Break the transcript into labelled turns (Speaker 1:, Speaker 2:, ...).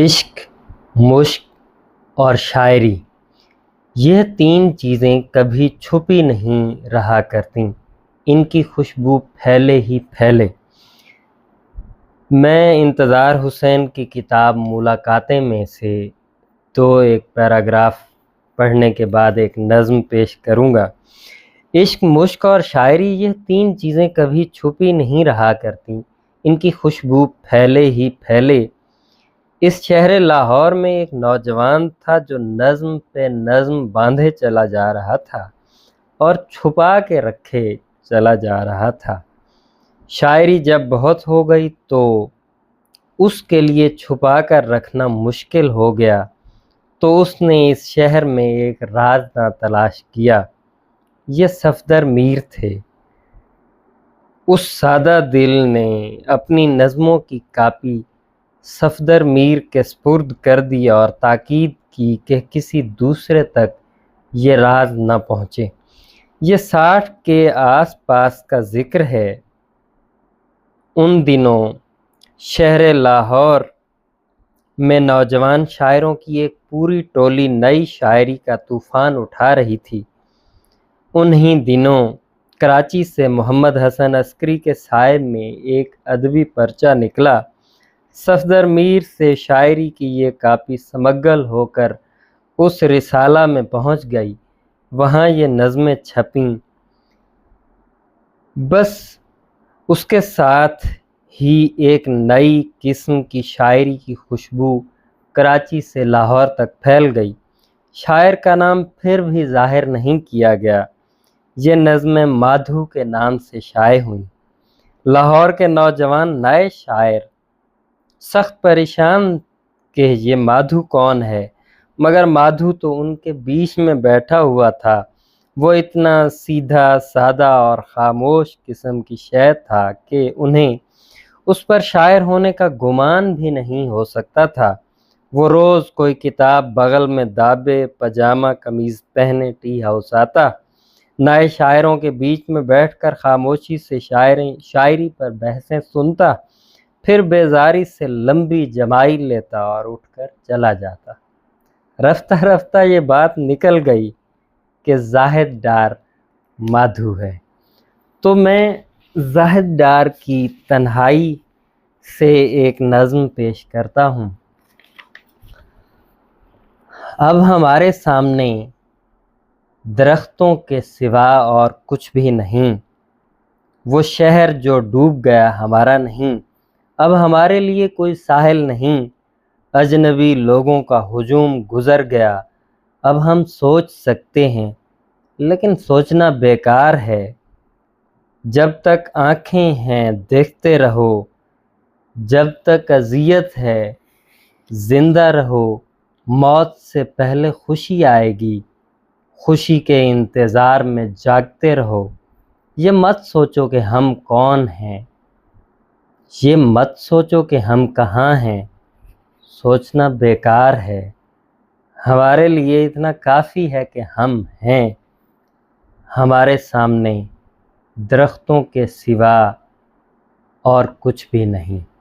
Speaker 1: عشق، مشق اور شاعری، یہ تین چیزیں کبھی چھپی نہیں رہا کرتیں، ان کی خوشبو پھیلے ہی پھیلے۔ میں انتظار حسین کی کتاب ملاقاتیں میں سے ایک پیراگراف پڑھنے کے بعد ایک نظم پیش کروں گا۔ عشق، مشق اور شاعری، یہ تین چیزیں کبھی چھپی نہیں رہا کرتیں، ان کی خوشبو پھیلے ہی پھیلے۔ اس شہر لاہور میں ایک نوجوان تھا جو نظم پہ نظم باندھے چلا جا رہا تھا اور چھپا کے رکھے چلا جا رہا تھا۔ شاعری جب بہت ہو گئی تو اس کے لیے چھپا کر رکھنا مشکل ہو گیا، تو اس نے اس شہر میں ایک رازداں تلاش کیا۔ یہ صفدر میر تھے۔ اس سادہ دل نے اپنی نظموں کی کاپی صفدر میر کے سپرد کر دی اور تاکید کی کہ کسی دوسرے تک یہ راز نہ پہنچے۔ یہ 60 کے آس پاس کا ذکر ہے۔ ان دنوں شہر لاہور میں نوجوان شاعروں کی ایک پوری ٹولی نئی شاعری کا طوفان اٹھا رہی تھی۔ انہی دنوں کراچی سے محمد حسن عسکری کے سائے میں ایک ادبی پرچہ نکلا۔ صفدر میر سے شاعری کی یہ کاپی سمگل ہو کر اس رسالہ میں پہنچ گئی۔ وہاں یہ نظمیں چھپیں۔ بس اس کے ساتھ ہی ایک نئی قسم کی شاعری کی خوشبو کراچی سے لاہور تک پھیل گئی۔ شاعر کا نام پھر بھی ظاہر نہیں کیا گیا۔ یہ نظمیں مادھو کے نام سے شائع ہوئیں۔ لاہور کے نوجوان نئے شاعر سخت پریشان کہ یہ مادھو کون ہے، مگر مادھو تو ان کے بیچ میں بیٹھا ہوا تھا۔ وہ اتنا سیدھا سادہ اور خاموش قسم کی شے تھا کہ انہیں اس پر شاعر ہونے کا گمان بھی نہیں ہو سکتا تھا۔ وہ روز کوئی کتاب بغل میں دابے، پاجامہ قمیض پہنے ٹی ہاؤس آتا، نئے شاعروں کے بیچ میں بیٹھ کر خاموشی سے شاعری پر بحثیں سنتا، پھر بیزاری سے لمبی جمائل لیتا اور اٹھ کر چلا جاتا۔ رفتہ رفتہ یہ بات نکل گئی کہ زاہد ڈار مادھو ہے، تو میں زاہد ڈار کی تنہائی سے ایک نظم پیش کرتا ہوں۔ اب ہمارے سامنے درختوں کے سوا اور کچھ بھی نہیں، وہ شہر جو ڈوب گیا ہمارا نہیں، اب ہمارے لیے کوئی ساحل نہیں، اجنبی لوگوں کا ہجوم گزر گیا، اب ہم سوچ سکتے ہیں لیکن سوچنا بیکار ہے۔ جب تک آنکھیں ہیں دیکھتے رہو، جب تک اذیت ہے زندہ رہو، موت سے پہلے خوشی آئے گی، خوشی کے انتظار میں جاگتے رہو۔ یہ مت سوچو کہ ہم کون ہیں، یہ مت سوچو کہ ہم کہاں ہیں، سوچنا بیکار ہے۔ ہمارے لیے اتنا کافی ہے کہ ہم ہیں، ہمارے سامنے درختوں کے سوا اور کچھ بھی نہیں۔